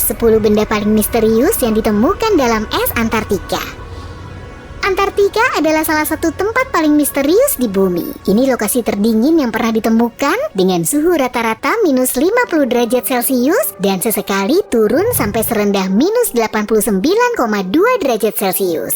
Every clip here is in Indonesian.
10 benda paling misterius yang ditemukan dalam es Antartika. Antartika adalah salah satu tempat paling misterius di bumi. Ini lokasi terdingin yang pernah ditemukan dengan suhu rata-rata minus 50 derajat Celcius dan sesekali turun sampai serendah minus 89,2 derajat Celcius.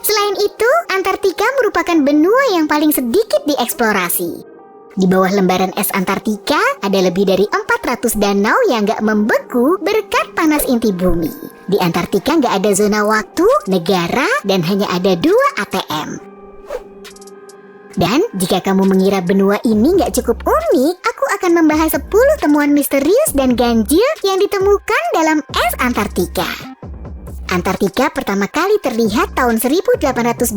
Selain itu, Antartika merupakan benua yang paling sedikit dieksplorasi. Di bawah lembaran es Antartika ada lebih dari 400 danau yang gak membeku berkat panas inti bumi. Di Antartika gak ada zona waktu, negara, dan hanya ada 2 ATM. Dan jika kamu mengira benua ini gak cukup unik, aku akan membahas 10 temuan misterius dan ganjil yang ditemukan dalam es Antartika. Antartika pertama kali terlihat tahun 1820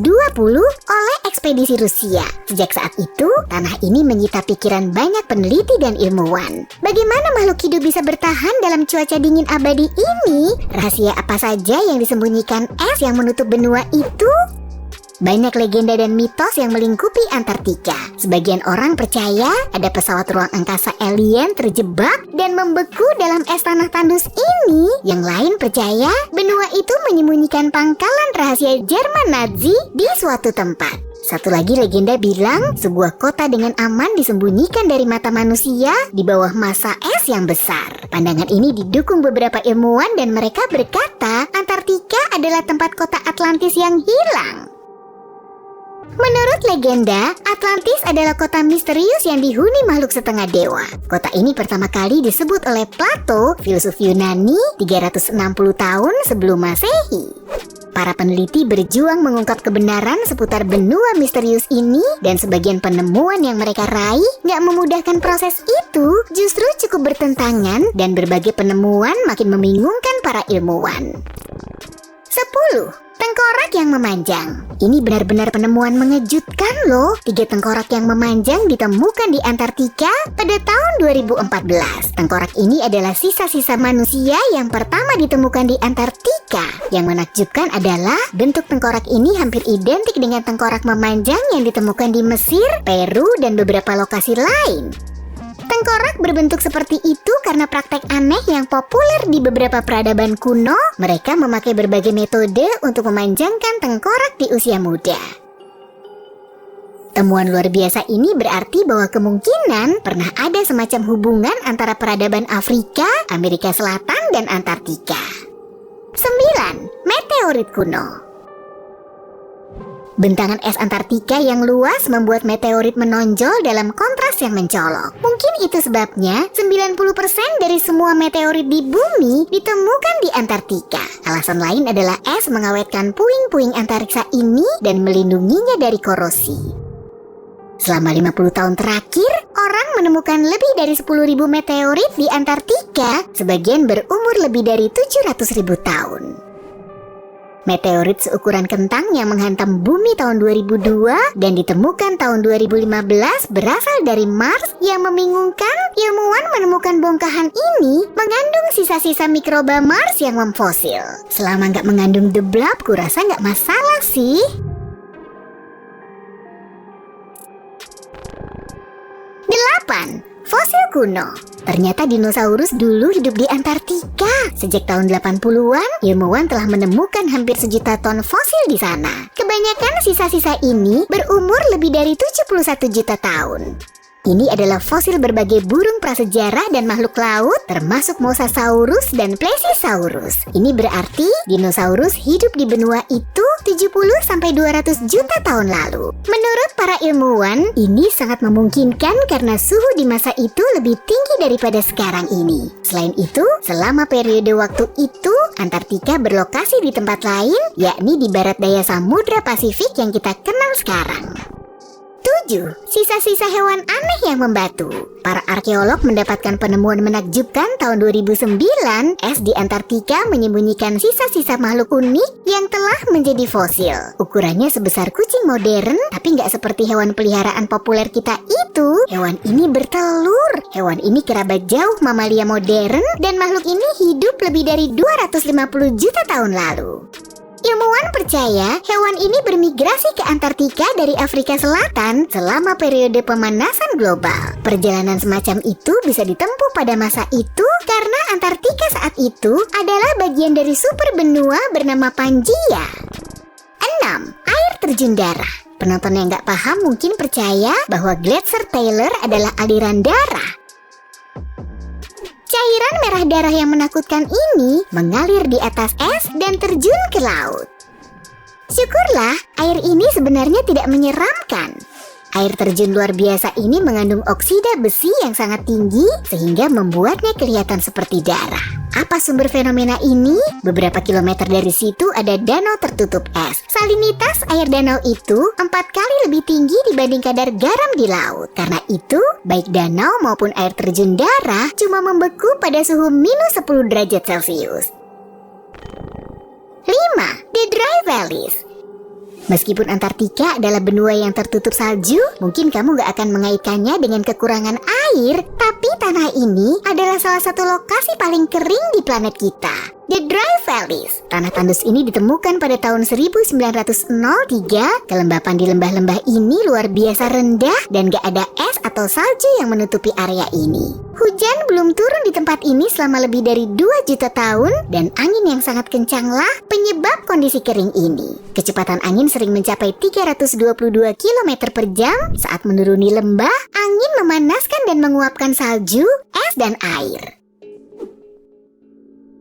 oleh ekspedisi Rusia. Sejak saat itu, tanah ini menyita pikiran banyak peneliti dan ilmuwan. Bagaimana makhluk hidup bisa bertahan dalam cuaca dingin abadi ini? Rahasia apa saja yang disembunyikan es yang menutup benua itu? Banyak legenda dan mitos yang melingkupi Antartika. Sebagian orang percaya ada pesawat ruang angkasa alien terjebak dan membeku dalam es tanah tandus ini. Yang lain percaya benua itu menyembunyikan pangkalan rahasia Jerman Nazi di suatu tempat. Satu lagi legenda bilang sebuah kota dengan aman disembunyikan dari mata manusia di bawah massa es yang besar. Pandangan ini didukung beberapa ilmuwan dan mereka berkata Antartika adalah tempat kota Atlantis yang hilang. Menurut legenda, Atlantis adalah kota misterius yang dihuni makhluk setengah dewa. Kota ini pertama kali disebut oleh Plato, filsuf Yunani, 360 tahun sebelum Masehi. Para peneliti berjuang mengungkap kebenaran seputar benua misterius ini dan sebagian penemuan yang mereka raih gak memudahkan proses itu, justru cukup bertentangan dan berbagai penemuan makin membingungkan para ilmuwan. 10. Tengkorak yang memanjang. Ini benar-benar penemuan mengejutkan loh. 3 tengkorak yang memanjang ditemukan di Antartika pada tahun 2014. Tengkorak ini adalah sisa-sisa manusia yang pertama ditemukan di Antartika. Yang menakjubkan adalah bentuk tengkorak ini hampir identik dengan tengkorak memanjang yang ditemukan di Mesir, Peru, dan beberapa lokasi lain. Tengkorak berbentuk seperti itu karena praktek aneh yang populer di beberapa peradaban kuno. Mereka memakai berbagai metode untuk memanjangkan tengkorak di usia muda. Temuan luar biasa ini berarti bahwa kemungkinan pernah ada semacam hubungan antara peradaban Afrika, Amerika Selatan, dan Antartika. 9. Meteorit kuno. Bentangan es Antartika yang luas membuat meteorit menonjol dalam kontras yang mencolok. Mungkin itu sebabnya 90% dari semua meteorit di bumi ditemukan di Antartika. Alasan lain adalah es mengawetkan puing-puing antariksa ini dan melindunginya dari korosi. Selama 50 tahun terakhir, orang menemukan lebih dari 10.000 meteorit di Antartika, sebagian berumur lebih dari 700.000 tahun. Meteorit seukuran kentang yang menghantam bumi tahun 2002 dan ditemukan tahun 2015 berasal dari Mars. Yang membingungkan, ilmuwan menemukan bongkahan ini mengandung sisa-sisa mikroba Mars yang memfosil. Selama nggak mengandung deblab, kurasa nggak masalah sih. 8. Fosil kuno. Ternyata dinosaurus dulu hidup di Antartika. Sejak tahun 80-an, ilmuwan telah menemukan hampir 1 juta ton fosil di sana. Kebanyakan sisa-sisa ini berumur lebih dari 71 juta tahun. Ini adalah fosil berbagai burung prasejarah dan makhluk laut, termasuk Mosasaurus dan Plesiosaurus. Ini berarti dinosaurus hidup di benua itu 70-200 juta tahun lalu. Menurut para ilmuwan, ini sangat memungkinkan karena suhu di masa itu lebih tinggi daripada sekarang ini. Selain itu, selama periode waktu itu, Antartika berlokasi di tempat lain, yakni di barat daya Samudra Pasifik yang kita kenal sekarang. 7. Sisa-sisa hewan aneh yang membatu. Para arkeolog mendapatkan penemuan menakjubkan tahun 2009. Es di Antartika menyembunyikan sisa-sisa makhluk unik yang telah menjadi fosil. Ukurannya sebesar kucing modern, tapi nggak seperti hewan peliharaan populer kita itu. Hewan ini bertelur. Hewan ini kerabat jauh mamalia modern dan makhluk ini hidup lebih dari 250 juta tahun lalu. Ilmuwan percaya hewan ini bermigrasi ke Antartika dari Afrika Selatan selama periode pemanasan global. Perjalanan semacam itu bisa ditempuh pada masa itu karena Antartika Antartika saat itu adalah bagian dari super benua bernama Pangaea. 6. Air terjun darah. Penonton yang nggak paham mungkin percaya bahwa Gletser Taylor adalah aliran darah. Cairan merah darah yang menakutkan ini mengalir di atas es dan terjun ke laut. Syukurlah, air ini sebenarnya tidak menyeramkan. Air terjun luar biasa ini mengandung oksida besi yang sangat tinggi sehingga membuatnya kelihatan seperti darah. Apa sumber fenomena ini? Beberapa kilometer dari situ ada danau tertutup es. Salinitas air danau itu 4 kali lebih tinggi dibanding kadar garam di laut. Karena itu, baik danau maupun air terjun darah cuma membeku pada suhu minus 10 derajat Celcius. 5. The Dry Valleys. Meskipun Antartika adalah benua yang tertutup salju, mungkin kamu gak akan mengaitkannya dengan kekurangan air, tapi tanah ini adalah salah satu lokasi paling kering di planet kita. The Dry Valleys. Tanah tandus ini ditemukan pada tahun 1903. Kelembapan di lembah-lembah ini luar biasa rendah dan gak ada es atau salju yang menutupi area ini. Hujan belum turun di tempat ini selama lebih dari 2 juta tahun dan angin yang sangat kencanglah penyebab kondisi kering ini. Kecepatan angin sering mencapai 322 km per jam. Saat menuruni lembah, angin memanaskan dan menguapkan salju, es, dan air.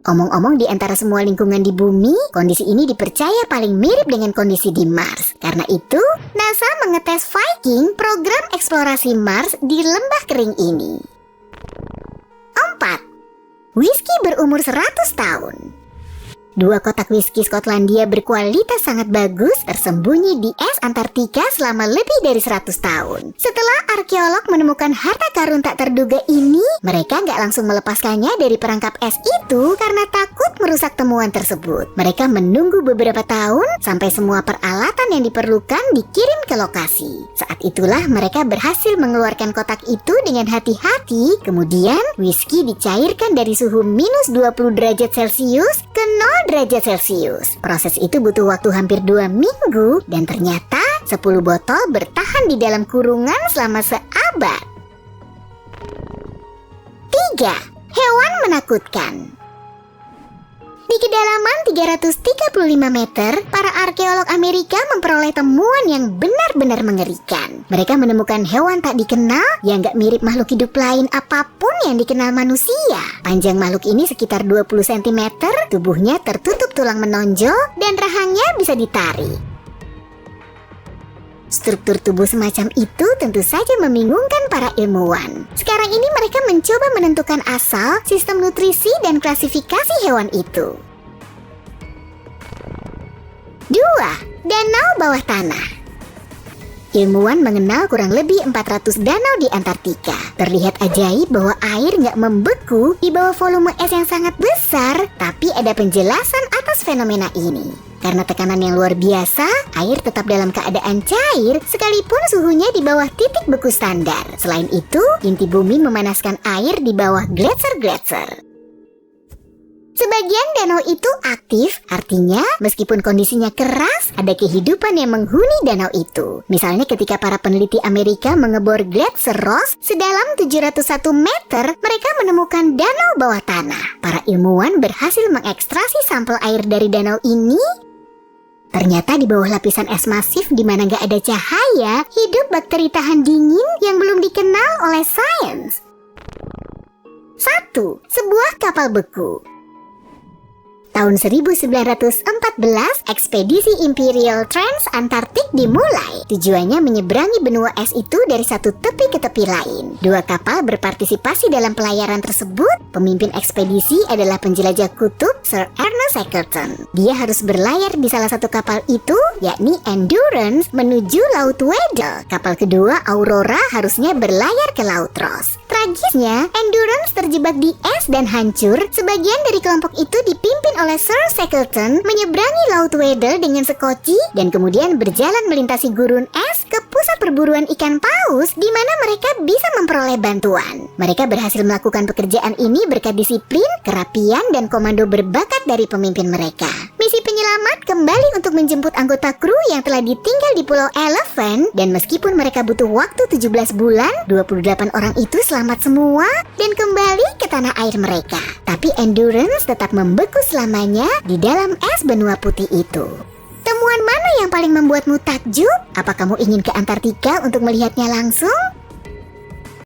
Omong-omong, di antara semua lingkungan di bumi, kondisi ini dipercaya paling mirip dengan kondisi di Mars. Karena itu, NASA mengetes Viking, program eksplorasi Mars di lembah kering ini. 4. Whisky berumur 100 tahun. 2 kotak whisky Skotlandia berkualitas sangat bagus tersembunyi di es Antartika selama lebih dari 100 tahun. Setelah arkeolog menemukan harta karun tak terduga ini, mereka nggak langsung melepaskannya dari perangkap es itu karena takut merusak temuan tersebut. Mereka menunggu beberapa tahun sampai semua peralatan yang diperlukan dikirim ke lokasi. Saat itulah mereka berhasil mengeluarkan kotak itu dengan hati-hati. Kemudian whisky dicairkan dari suhu minus 20 derajat Celcius ke 0 derajat Celcius. Proses itu butuh waktu hampir 2 minggu dan ternyata 10 botol bertahan di dalam kurungan selama seabad. 3. Hewan menakutkan. Di kedalaman 335 meter, para arkeolog Amerika memperoleh temuan yang benar-benar mengerikan. Mereka menemukan hewan tak dikenal yang gak mirip makhluk hidup lain apapun yang dikenal manusia. Panjang makhluk ini sekitar 20 cm, tubuhnya tertutup tulang menonjol, dan rahangnya bisa ditarik. Struktur tubuh semacam itu tentu saja membingungkan para ilmuwan. Sekarang ini mereka mencoba menentukan asal, sistem nutrisi, dan klasifikasi hewan itu. 2. Danau bawah tanah. Ilmuwan mengenal kurang lebih 400 danau di Antartika. Terlihat ajaib bahwa air nggak membeku di bawah volume es yang sangat besar, tapi ada penjelasan atas fenomena ini. Karena tekanan yang luar biasa, air tetap dalam keadaan cair sekalipun suhunya di bawah titik beku standar. Selain itu, inti bumi memanaskan air di bawah gletser-gletser. Sebagian danau itu aktif, artinya meskipun kondisinya keras, ada kehidupan yang menghuni danau itu. Misalnya ketika para peneliti Amerika mengebor Gletser Ross sedalam 701 meter, mereka menemukan danau bawah tanah. Para ilmuwan berhasil mengekstraksi sampel air dari danau ini. Ternyata di bawah lapisan es masif di mana gak ada cahaya, hidup bakteri tahan dingin yang belum dikenal oleh sains. 1. Sebuah kapal beku. Tahun 1914, ekspedisi Imperial Trans-Antarctic dimulai. Tujuannya menyeberangi benua es itu dari satu tepi ke tepi lain. 2 kapal berpartisipasi dalam pelayaran tersebut. Pemimpin ekspedisi adalah penjelajah kutub Sir Ernest Shackleton. Dia harus berlayar di salah satu kapal itu, yakni Endurance, menuju Laut Weddell. Kapal kedua, Aurora, harusnya berlayar ke Laut Ross. Tragisnya, Endurance terjebak di es dan hancur. Sebagian dari kelompok itu dipimpin oleh Sir Shackleton menyeberangi Laut Weddell dengan sekoci dan kemudian berjalan melintasi gurun es ke pusat perburuan ikan paus di mana mereka bisa memperoleh bantuan. Mereka berhasil melakukan pekerjaan ini berkat disiplin, kerapian, dan komando berbakat dari pemimpin mereka. Misi Misi penyelamat kembali untuk menjemput anggota kru yang telah ditinggal di Pulau Elephant, dan meskipun mereka butuh waktu 17 bulan, 28 orang itu selamat semua dan kembali ke tanah air mereka. Tapi Endurance tetap membeku selamanya di dalam es benua putih itu. Temuan mana yang paling membuatmu takjub? Apa kamu ingin ke Antartika untuk melihatnya langsung?